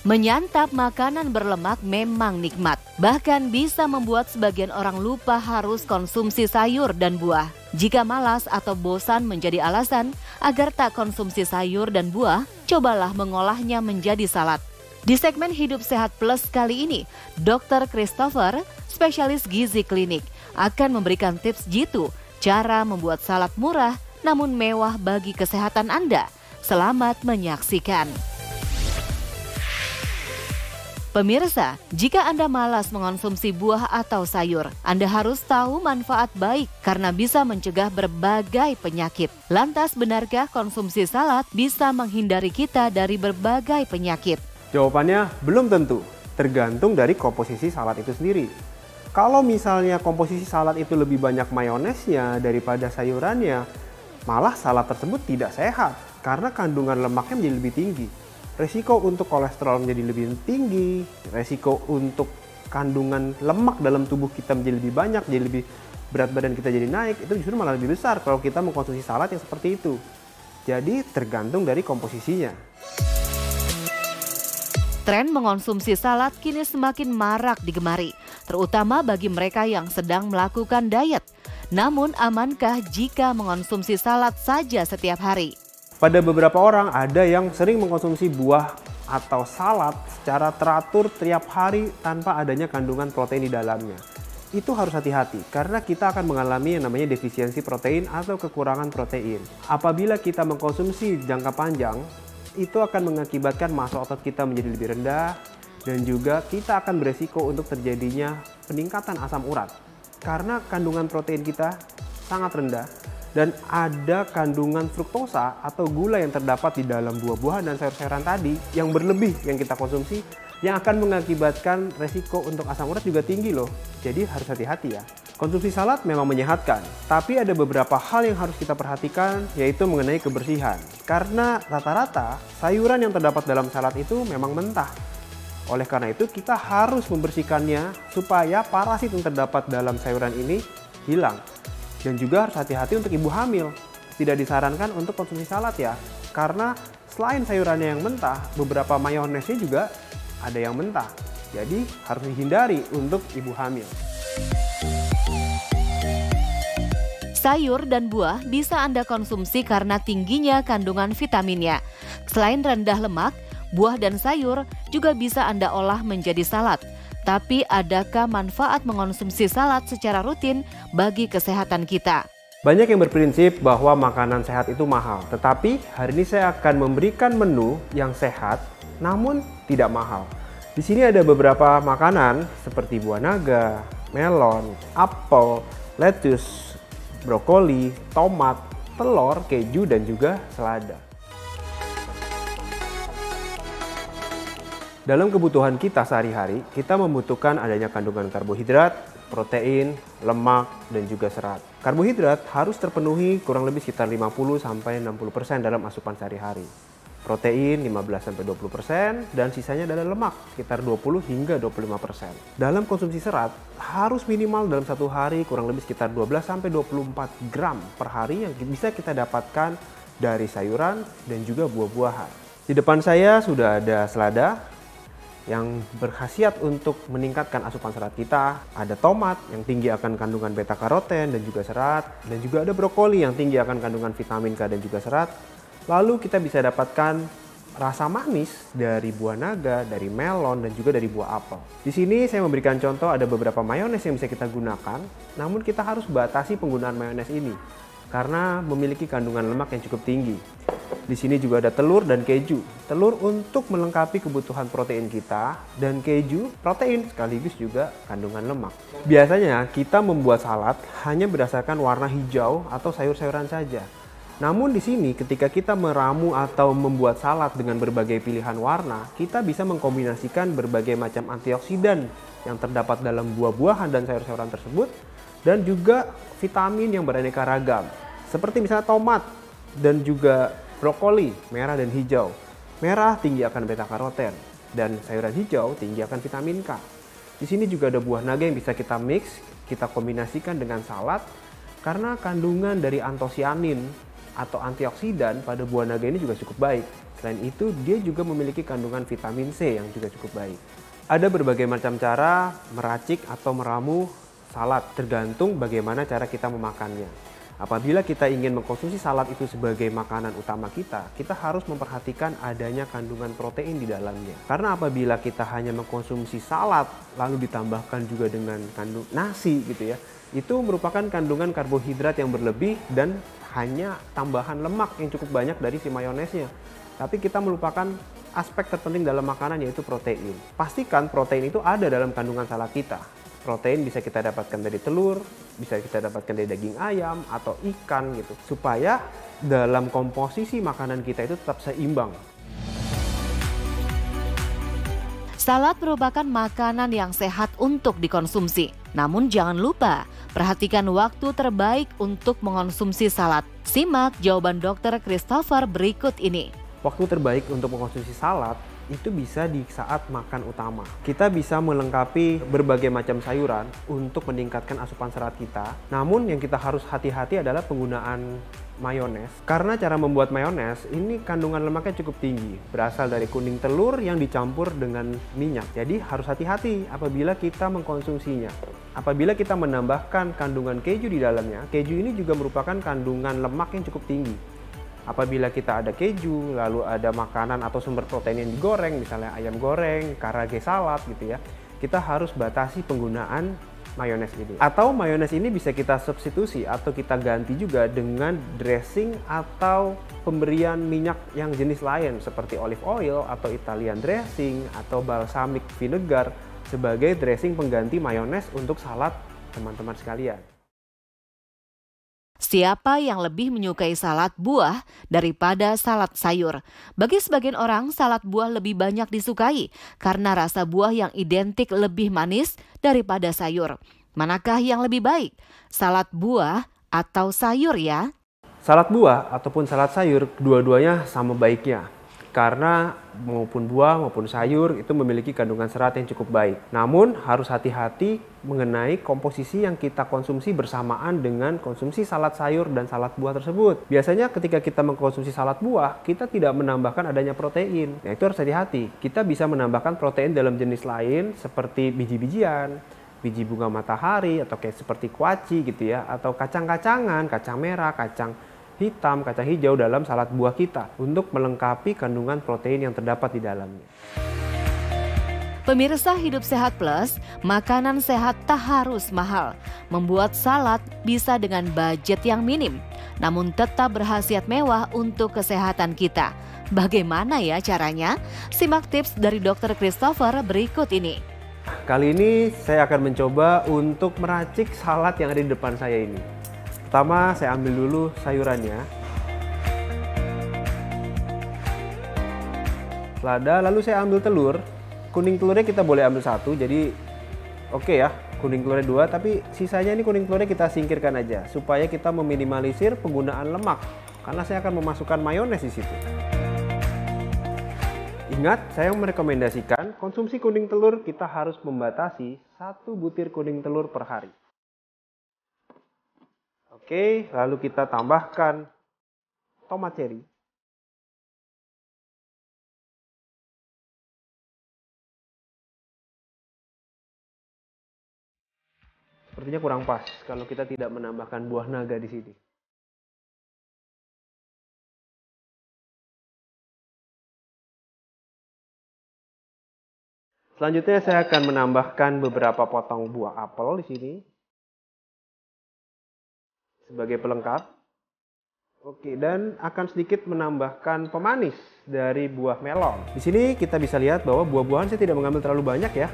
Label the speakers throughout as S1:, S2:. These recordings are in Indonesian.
S1: Menyantap makanan berlemak memang nikmat. Bahkan bisa membuat sebagian orang lupa harus konsumsi sayur dan buah. Jika malas atau bosan menjadi alasan agar tak konsumsi sayur dan buah, cobalah mengolahnya menjadi salad. Di segmen Hidup Sehat Plus kali ini, Dr. Christopher, spesialis gizi klinik, akan memberikan tips jitu cara membuat salad murah namun mewah bagi kesehatan Anda. Selamat menyaksikan. Pemirsa, jika Anda malas mengonsumsi buah atau sayur, Anda harus tahu manfaat baik karena bisa mencegah berbagai penyakit. Lantas, benarkah konsumsi salad bisa menghindari kita dari berbagai penyakit?
S2: Jawabannya belum tentu, tergantung dari komposisi salad itu sendiri. Kalau misalnya komposisi salad itu lebih banyak mayonesnya daripada sayurannya, malah salad tersebut tidak sehat karena kandungan lemaknya menjadi lebih tinggi. Resiko untuk kolesterol menjadi lebih tinggi, resiko untuk kandungan lemak dalam tubuh kita menjadi lebih banyak, jadi lebih berat badan kita jadi naik, itu justru malah lebih besar kalau kita mengkonsumsi salad yang seperti itu. Jadi tergantung dari komposisinya.
S1: Tren mengonsumsi salad kini semakin marak digemari, terutama bagi mereka yang sedang melakukan diet. Namun, amankah jika mengonsumsi salad saja setiap hari?
S2: Pada beberapa orang ada yang sering mengkonsumsi buah atau salad secara teratur tiap hari tanpa adanya kandungan protein di dalamnya. Itu harus hati-hati karena kita akan mengalami yang namanya defisiensi protein atau kekurangan protein. Apabila kita mengkonsumsi jangka panjang, itu akan mengakibatkan massa otot kita menjadi lebih rendah dan juga kita akan beresiko untuk terjadinya peningkatan asam urat. Karena kandungan protein kita sangat rendah dan ada kandungan fruktosa atau gula yang terdapat di dalam buah-buahan dan sayur-sayuran tadi yang berlebih yang kita konsumsi yang akan mengakibatkan resiko untuk asam urat juga tinggi loh. Jadi harus hati-hati ya. Konsumsi salad memang menyehatkan, tapi ada beberapa hal yang harus kita perhatikan yaitu mengenai kebersihan. Karena rata-rata sayuran yang terdapat dalam salad itu memang mentah. Oleh karena itu kita harus membersihkannya supaya parasit yang terdapat dalam sayuran ini hilang. Dan juga harus hati-hati untuk ibu hamil. Tidak disarankan untuk konsumsi salad ya. Karena selain sayurannya yang mentah, beberapa mayonesnya juga ada yang mentah. Jadi harus dihindari untuk ibu hamil.
S1: Sayur dan buah bisa Anda konsumsi karena tingginya kandungan vitaminnya. Selain rendah lemak, buah dan sayur juga bisa Anda olah menjadi salad. Tapi adakah manfaat mengonsumsi salad secara rutin bagi kesehatan kita?
S2: Banyak yang berprinsip bahwa makanan sehat itu mahal. Tetapi hari ini saya akan memberikan menu yang sehat namun tidak mahal. Di sini ada beberapa makanan seperti buah naga, melon, apel, lettuce, brokoli, tomat, telur, keju, dan juga selada. Dalam kebutuhan kita sehari-hari, kita membutuhkan adanya kandungan karbohidrat, protein, lemak, dan juga serat. Karbohidrat harus terpenuhi kurang lebih sekitar 50-60% dalam asupan sehari-hari. Protein 15-20% dan sisanya adalah lemak sekitar 20-25%. Dalam konsumsi serat harus minimal dalam satu hari kurang lebih sekitar 12-24 gram per hari yang bisa kita dapatkan dari sayuran dan juga buah-buahan. Di depan saya sudah ada selada yang berkhasiat untuk meningkatkan asupan serat kita. Ada tomat yang tinggi akan kandungan beta karoten dan juga serat. Dan juga ada brokoli yang tinggi akan kandungan vitamin K dan juga serat. Lalu kita bisa dapatkan rasa manis dari buah naga, dari melon, dan juga dari buah apel. Di sini saya memberikan contoh ada beberapa mayones yang bisa kita gunakan. Namun kita harus batasi penggunaan mayones ini karena memiliki kandungan lemak yang cukup tinggi. Di sini juga ada telur dan keju. Telur untuk melengkapi kebutuhan protein kita dan keju protein sekaligus juga kandungan lemak. Biasanya kita membuat salad hanya berdasarkan warna hijau atau sayur-sayuran saja. Namun di sini ketika kita meramu atau membuat salad dengan berbagai pilihan warna, kita bisa mengkombinasikan berbagai macam antioksidan yang terdapat dalam buah-buahan dan sayur-sayuran tersebut dan juga vitamin yang beraneka ragam. Seperti misalnya tomat dan juga brokoli, merah dan hijau. Merah tinggi akan beta karoten dan sayuran hijau tinggi akan vitamin K. Di sini juga ada buah naga yang bisa kita mix, kita kombinasikan dengan salad karena kandungan dari antosianin atau antioksidan pada buah naga ini juga cukup baik. Selain itu, dia juga memiliki kandungan vitamin C yang juga cukup baik. Ada berbagai macam cara meracik atau meramu salad, tergantung bagaimana cara kita memakannya. Apabila kita ingin mengkonsumsi salad itu sebagai makanan utama kita harus memperhatikan adanya kandungan protein di dalamnya. Karena apabila kita hanya mengkonsumsi salad, lalu ditambahkan juga dengan kandung nasi gitu ya, itu merupakan kandungan karbohidrat yang berlebih dan hanya tambahan lemak yang cukup banyak dari si mayonesnya. Tapi kita melupakan aspek terpenting dalam makanan, yaitu protein. Pastikan protein itu ada dalam kandungan salad kita. Protein bisa kita dapatkan dari telur, bisa kita dapatkan dari daging ayam atau ikan gitu. Supaya dalam komposisi makanan kita itu tetap seimbang.
S1: Salad merupakan makanan yang sehat untuk dikonsumsi. Namun jangan lupa, perhatikan waktu terbaik untuk mengonsumsi salad. Simak jawaban Dr. Christopher berikut ini.
S2: Waktu terbaik untuk mengkonsumsi salad itu bisa di saat makan utama. Kita bisa melengkapi berbagai macam sayuran untuk meningkatkan asupan serat kita. Namun yang kita harus hati-hati adalah penggunaan mayones. Karena cara membuat mayones ini kandungan lemaknya cukup tinggi. Berasal dari kuning telur yang dicampur dengan minyak. Jadi harus hati-hati apabila kita mengkonsumsinya. Apabila kita menambahkan kandungan keju di dalamnya, keju ini juga merupakan kandungan lemak yang cukup tinggi. Apabila kita ada keju, lalu ada makanan atau sumber protein yang digoreng, misalnya ayam goreng, karage salad gitu ya, kita harus batasi penggunaan mayones ini. Atau mayones ini bisa kita substitusi atau kita ganti juga dengan dressing atau pemberian minyak yang jenis lain seperti olive oil atau Italian dressing atau balsamic vinegar sebagai dressing pengganti mayones untuk salad teman-teman sekalian.
S1: Siapa yang lebih menyukai salad buah daripada salad sayur? Bagi sebagian orang, salad buah lebih banyak disukai karena rasa buah yang identik lebih manis daripada sayur. Manakah yang lebih baik? Salad buah atau sayur ya?
S2: Salad buah ataupun salad sayur, dua-duanya sama baiknya. Karena maupun buah maupun sayur itu memiliki kandungan serat yang cukup baik. Namun harus hati-hati mengenai komposisi yang kita konsumsi bersamaan dengan konsumsi salad sayur dan salad buah tersebut. Biasanya ketika kita mengkonsumsi salad buah, kita tidak menambahkan adanya protein. Nah, itu harus hati-hati. Kita bisa menambahkan protein dalam jenis lain seperti biji-bijian, biji bunga matahari atau kayak seperti kuaci gitu ya, atau kacang-kacangan, kacang merah, kacang hitam, kacang hijau dalam salad buah kita untuk melengkapi kandungan protein yang terdapat di dalamnya.
S1: Pemirsa Hidup Sehat Plus, makanan sehat tak harus mahal. Membuat salad bisa dengan budget yang minim, namun tetap berkhasiat mewah untuk kesehatan kita. Bagaimana ya caranya? Simak tips dari Dr. Christopher berikut ini.
S2: Kali ini saya akan mencoba untuk meracik salad yang ada di depan saya ini. Pertama, saya ambil dulu sayurannya. Lada, lalu saya ambil telur. Kuning telurnya kita boleh ambil satu, jadi oke ya, kuning telurnya dua, tapi sisanya ini kuning telurnya kita singkirkan aja supaya kita meminimalisir penggunaan lemak, karena saya akan memasukkan mayones di situ. Ingat, saya merekomendasikan konsumsi kuning telur kita harus membatasi 1 butir kuning telur per hari. Oke, lalu kita tambahkan tomat cherry. Sepertinya kurang pas kalau kita tidak menambahkan buah naga di sini. Selanjutnya saya akan menambahkan beberapa potong buah apel di sini sebagai pelengkap. Oke, dan akan sedikit menambahkan pemanis dari buah melon. Di sini kita bisa lihat bahwa buah-buahan saya tidak mengambil terlalu banyak ya.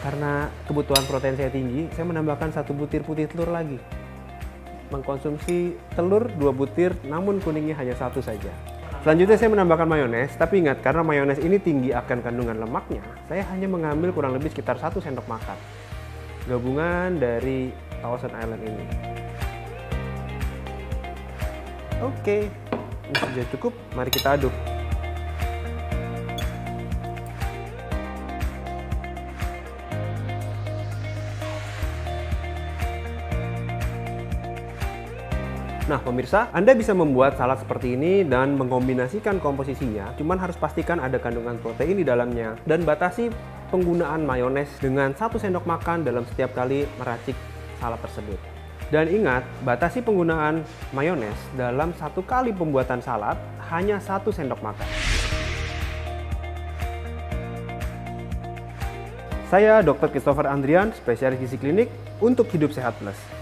S2: Karena kebutuhan protein saya tinggi, saya menambahkan 1 butir putih telur lagi. Mengkonsumsi telur 2 butir, namun kuningnya hanya 1 saja. Selanjutnya saya menambahkan mayones, tapi ingat karena mayones ini tinggi akan kandungan lemaknya, saya hanya mengambil kurang lebih sekitar 1 sendok makan. Gabungan dari Thousand Island ini. Oke, ini sudah cukup, mari kita aduk. Nah pemirsa, Anda bisa membuat salad seperti ini dan mengombinasikan komposisinya, cuman harus pastikan ada kandungan protein di dalamnya dan batasi penggunaan mayones dengan 1 sendok makan dalam setiap kali meracik salad tersebut. Dan ingat, batasi penggunaan mayones dalam 1 kali pembuatan salad hanya 1 sendok makan. Saya Dr. Christopher Andrian, spesialis gizi klinik untuk Hidup Sehat Plus.